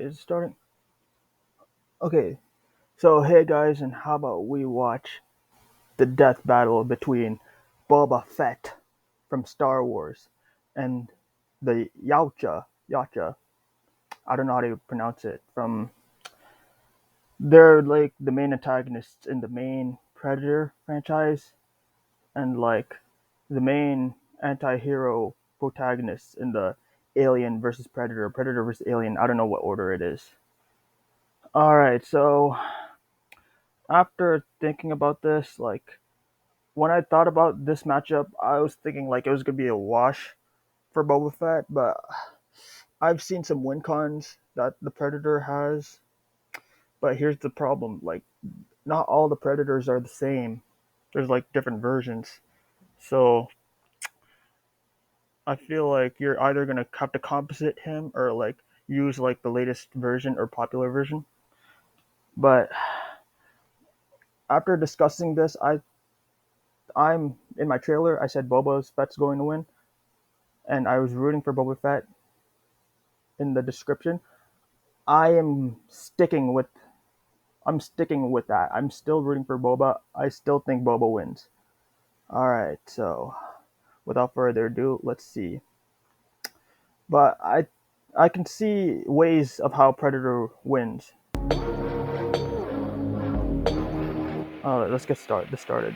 is it starting? Okay, so hey guys, and how about we watch the death battle between Boba Fett from Star Wars and the Yacha, I don't know how to pronounce it, from they're like the main antagonists in the main Predator franchise and like the main anti-hero protagonists in the Alien versus Predator, Predator versus Alien, I don't know what order it is. Alright, so after thinking about this, like when I thought about this matchup, I was thinking like it was gonna be a wash for Boba Fett, but I've seen some win cons that the Predator has. But here's the problem: like, not all the Predators are the same. There's like different versions, so I feel like you're either gonna have to composite him or like use like the latest version or popular version. But after discussing this, I'm in my trailer. I said Boba Fett's going to win, and I was rooting for Boba Fett in the description. I am sticking with I'm sticking with that. I'm still rooting for Boba. I still think Boba wins. All right, so without further ado, let's see. But I can see ways of how Predator wins. All right, let's get started.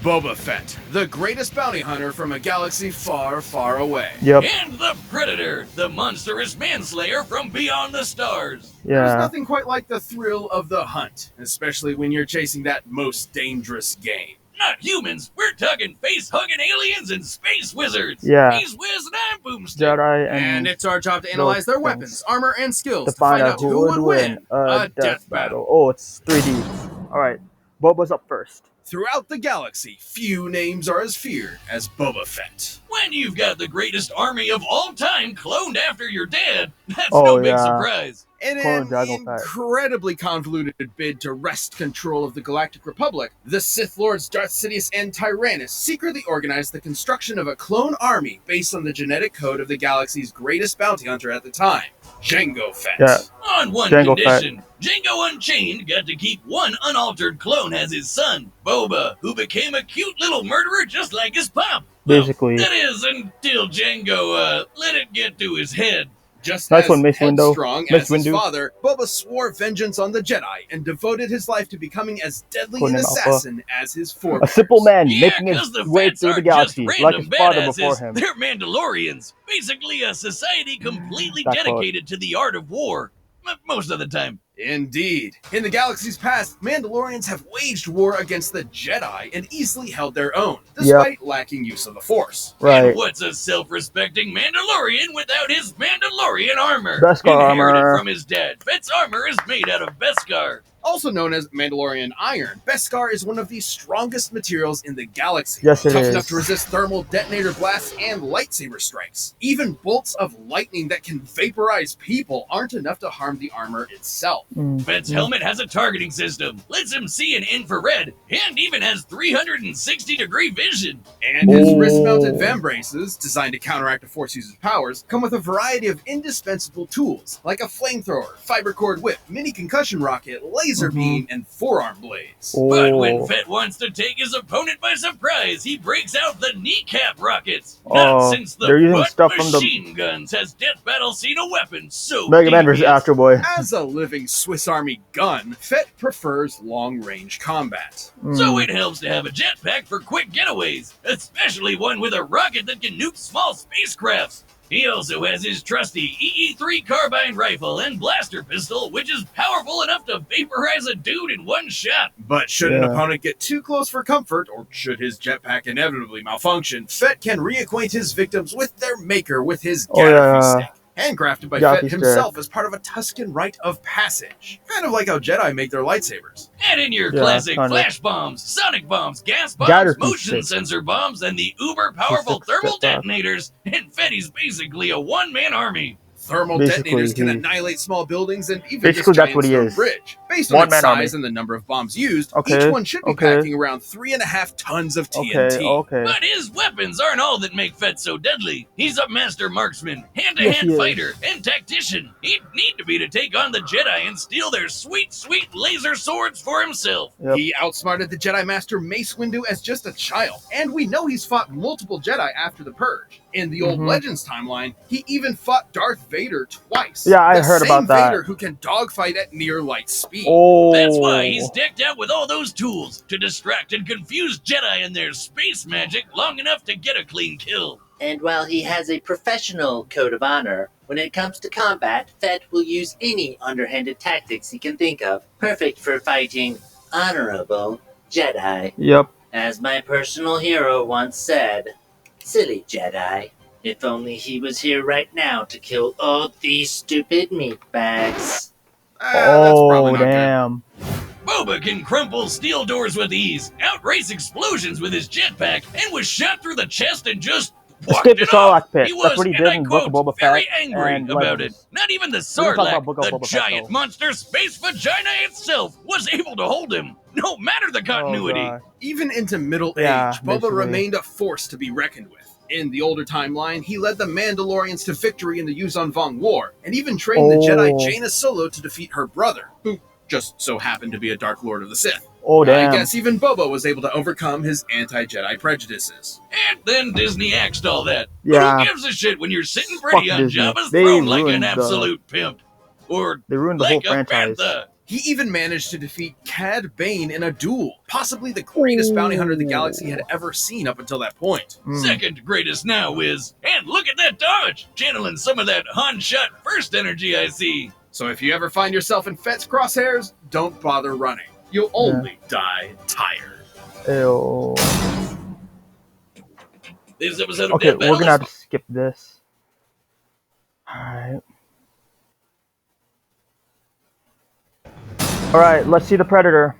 Boba Fett, the greatest bounty hunter from a galaxy far, far away. Yep. And the Predator, the monstrous manslayer from beyond the stars. There's Yeah. nothing quite like the thrill of the hunt, especially when you're chasing that most dangerous game. Not humans, we're talking face-hugging aliens and space wizards. Yeah. He's Wiz and I'm Boomstick. Jedi And it's our job to analyze their things. weapons, armor, and skills to to find out who would win a death battle. Oh, it's 3D. All right, Boba's up first. Throughout the galaxy, few names are as feared as Boba Fett. When you've got the greatest army of all time cloned after your dad, that's Oh, no big yeah. surprise. In Clone an Dragon Fett. incredibly convoluted bid to wrest control of the Galactic Republic, the Sith Lords Darth Sidious and Tyrannus secretly organized the construction of a clone army based on the genetic code of the galaxy's greatest bounty hunter at the time, Jango Fett. Yeah. On one Jango condition, Jango Unchained got to keep one unaltered clone as his son, Boba, who became a cute little murderer just like his pop. Basically. Well, that is, until Jango let it get to his head. Just Nice as one, Mace Windu. headstrong Mace as his Windu. father, Boba swore vengeance on the Jedi and devoted his life to becoming as deadly Codename an Alpha. assassin as his A forebears. simple man Yeah, making his 'cause the way Fets through the aren't galaxy, just like random his father badasses, before him. They're Mandalorians, basically a society completely That quote. dedicated to the art of war. Most of the time. Indeed. In the galaxy's past, Mandalorians have waged war against the Jedi and easily held their own, despite lacking use of the Force. Right. And what's a self-respecting Mandalorian without his Mandalorian armor? Beskar Inherited armor. from his dad. Fett's armor is made out of Beskar. Also known as Mandalorian iron, Beskar is one of the strongest materials in the galaxy. Yes, it Tough is. enough to resist thermal detonator blasts and lightsaber strikes. Even bolts of lightning that can vaporize people aren't enough to harm the armor itself. Fett's helmet has a targeting system, lets him see in infrared, and even has 360-degree vision. And his Oh. wrist-mounted vambraces, designed to counteract a Force user's powers, come with a variety of indispensable tools, like a flamethrower, fiber cord whip, mini concussion rocket, laser beam, and forearm blades. But when Oh. Fett wants to take his opponent by surprise, he breaks out the kneecap rockets. Not Oh, since the they're using butt stuff from the machine guns has Death Battle seen a weapon so Mega Man vs. devious. Astro Boy. As a living Swiss Army gun, Fett prefers long-range combat. So it helps to have a jetpack for quick getaways, especially one with a rocket that can nuke small spacecrafts. He also has his trusty EE-3 carbine rifle and blaster pistol, which is powerful enough to vaporize a dude in one shot. But should an Yeah. opponent get too close for comfort, or should his jetpack inevitably malfunction, Fett can reacquaint his victims with their maker with his Oh, Galaxy yeah. stick. Handcrafted by Galaxy Fett stick. himself as part of a Tusken rite of passage. Kind of like how Jedi make their lightsabers. Add in your Yeah, classic kinda. flash bombs, sonic bombs, gas bombs, Galaxy motion stick. sensor bombs, and the uber powerful Six thermal step up. detonators, and Fetty's basically a one-man army. thermal Basically, detonators can he- annihilate small buildings and even Basically, this that's giant what he stone is. bridge. Based on its One-man size army. and the number of bombs used, Okay, each one should be okay. packing around 3.5 tons of Okay, TNT. okay. But his weapons aren't all that make Fett so deadly. He's a master marksman, Yes, hand-to-hand he is. fighter, and tactician. He'd need to be to take on the Jedi and steal their sweet, sweet laser swords for himself. Yep. He outsmarted the Jedi Master Mace Windu as just a child, and we know he's fought multiple Jedi after the Purge. In the old Legends timeline, he even fought Darth Vader twice. Yeah, I the heard same about that. Vader who can dogfight at near light speed. Oh. That's why he's decked out with all those tools to distract and confuse Jedi and their space magic long enough to get a clean kill. And while he has a professional code of honor, when it comes to combat, Fett will use any underhanded tactics he can think of, perfect for fighting honorable Jedi. Yep. As my personal hero once said, silly Jedi. If only he was here right now to kill all these stupid meatbags. That's probably Oh, not good. damn. Boba can crumple steel doors with ease, outrace explosions with his jetpack, and was shot through the chest and just walked Escape the it off. Sarlacc pit. He That's was, what he and did I in Book of quote, Boba very Fett angry and about Legends. it. Not even the We're gonna talk about Sarlacc, Book of the Boba Fett, giant though. monster space vagina itself, was able to hold him, no matter the continuity. Oh, God. Even into middle Yeah, age, Boba basically. remained a force to be reckoned with. In the older timeline, he led the Mandalorians to victory in the Yuzon Vong War, and even trained the Jedi Oh. Jaina Solo to defeat her brother, who just so happened to be a Dark Lord of the Sith. Oh, damn. I guess even Boba was able to overcome his anti-Jedi prejudices. And then Disney axed all that. Yeah. Who gives a shit when you're sitting pretty Fuck on Disney. Jabba's They throne like an ruined the- absolute pimp? Or They ruined the like whole a franchise. bantha? He even managed to defeat Cad Bane in a duel, possibly the greatest bounty hunter the galaxy had ever seen up until that point. Mm. Second greatest now is, and look at that dodge, channeling some of that Han shot first energy I see. So if you ever find yourself in Fett's crosshairs, don't bother running. You'll only die tired. Ew. This episode of Okay, Death we're Battle gonna have is to skip this. Alright. Alright, let's see the Predator.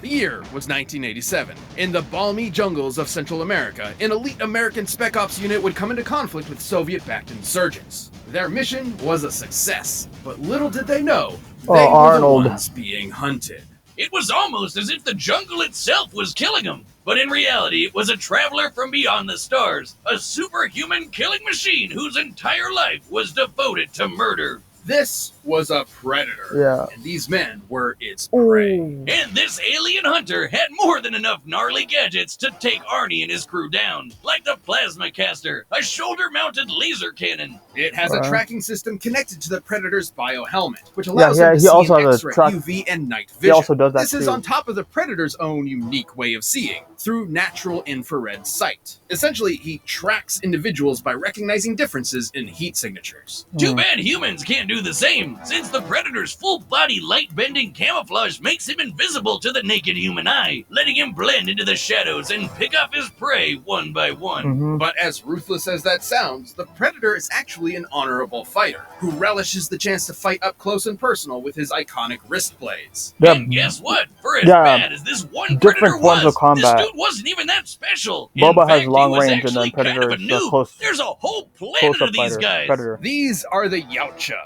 The year was 1987. In the balmy jungles of Central America, an elite American Spec Ops unit would come into conflict with Soviet-backed insurgents. Their mission was a success, but little did they know, they were Arnold. the ones being hunted. It was almost as if the jungle itself was killing him. But in reality, it was a traveler from beyond the stars, a superhuman killing machine whose entire life was devoted to murder. This was a predator, Yeah. and these men were its prey. Ooh. And this alien hunter had more than enough gnarly gadgets to take Arnie and his crew down, like the plasma caster, a shoulder-mounted laser cannon. It has a tracking system connected to the Predator's biohelmet, which Yeah, allows yeah, him to he see also in has a X-ray, track- UV, and night vision. He also does that This is too. on top of the Predator's own unique way of seeing, through natural infrared sight. Essentially, he tracks individuals by recognizing differences in heat signatures. Too bad humans can't do the same, since the Predator's full-body light-bending camouflage makes him invisible to the naked human eye, letting him blend into the shadows and pick off his prey one by one. Mhm. But as ruthless as that sounds, the Predator is actually an honorable fighter, who relishes the chance to fight up close and personal with his iconic wrist blades. Yeah, And guess what? For as Yeah, bad as this one different Predator forms was, of combat. this dude wasn't even that special. In Boba has fact, long he was range, and then actually kind Predator of a is a noob. close- There's a whole planet close-up of these fighter. guys. Predator. These are the Yautja.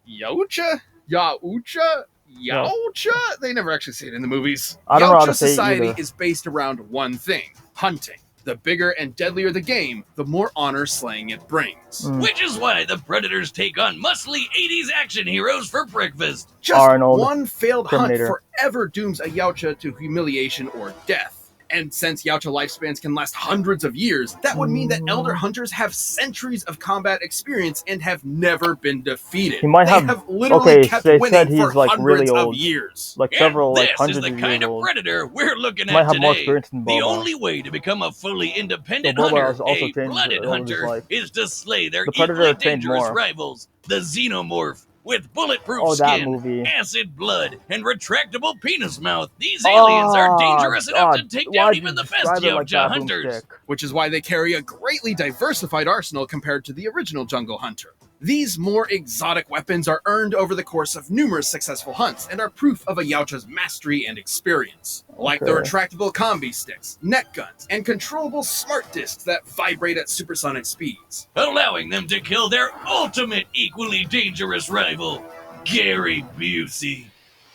Yautja? Yaucha? Yautja? They never actually say it in the movies. I don't know how Yautja to say it society either. is based around one thing: hunting. The bigger and deadlier the game, the more honor slaying it brings. Mm. Which is why the Predators take on muscly 80s action heroes for breakfast. Just Arnold, one failed Terminator. hunt forever dooms a Yautja to humiliation or death. And since Yautja lifespans can last hundreds of years, that would mean that elder hunters have centuries of combat experience and have never been defeated. He might They have- literally okay, kept they winning said he's, for like, hundreds really of old. years. Like And several, this like is hundreds the of kind years of old. predator we're looking Might at have more today. experience than The Boba. only way to become a fully independent So Boba hunter, has also a changed blooded all of his hunter, life. is to slay their The Predator equally trained dangerous more. rivals, the xenomorph. With bulletproof Oh, that skin, movie. acid blood, and retractable penis mouth, these aliens are dangerous enough to take down why'd even you the best describe it like Yautja that, hunters. Boomstick? which is why they carry a greatly diversified arsenal compared to the original Jungle Hunter. These more exotic weapons are earned over the course of numerous successful hunts and are proof of a Yautja's mastery and experience. Like the Okay. retractable combi sticks, net guns, and controllable smart discs that vibrate at supersonic speeds. Allowing them to kill their ultimate equally dangerous rival, Gary Busey.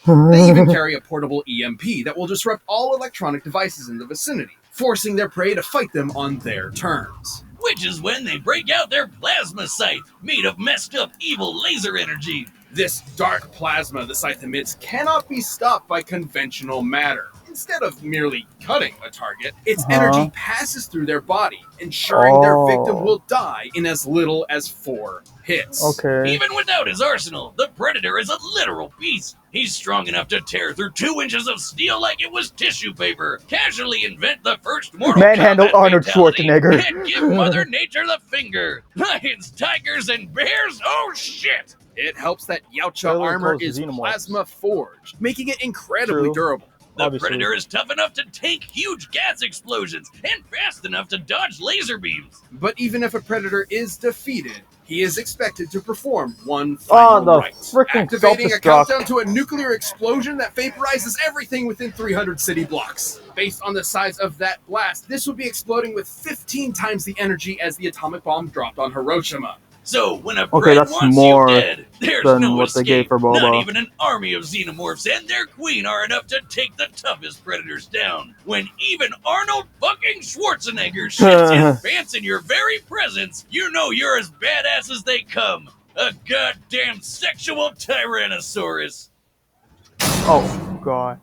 They even carry a portable EMP that will disrupt all electronic devices in the vicinity, forcing their prey to fight them on their terms. Which is when they break out their plasma scythe, made of messed up evil laser energy. This dark plasma the scythe emits cannot be stopped by conventional matter. Instead of merely cutting a target, its energy passes through their body, ensuring their victim will die in as little as 4 hits. Okay. Even without his arsenal, the Predator is a literal beast. He's strong enough to tear through 2 inches of steel like it was tissue paper, casually invent the first Mortal Manhandle Kombat Arnold fatality, Schwarzenegger. and give Mother Nature the finger. Lions, tigers, and bears? Oh shit! It helps that Yautja Totally armor close to is xenomorphs. plasma forged, making it incredibly True. durable. The Obviously. Predator is tough enough to tank huge gas explosions and fast enough to dodge laser beams. But even if a predator is defeated, he is expected to perform one Oh, final the rite, freaking activating a self-destruct. countdown to a nuclear explosion that vaporizes everything within 300 city blocks. Based on the size of that blast, this would be exploding with 15 times the energy as the atomic bomb dropped on Hiroshima. So when a Okay, Pred that's wants more you dead, there's than no what they escape. gave for Boba. Not even an army of xenomorphs and their queen are enough to take the toughest predators down. When even Arnold fucking Schwarzenegger shits his pants in your very presence, you know you're as badass as they come. A goddamn sexual Tyrannosaurus. Oh, God.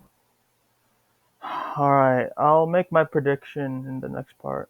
Alright, I'll make my prediction in the next part.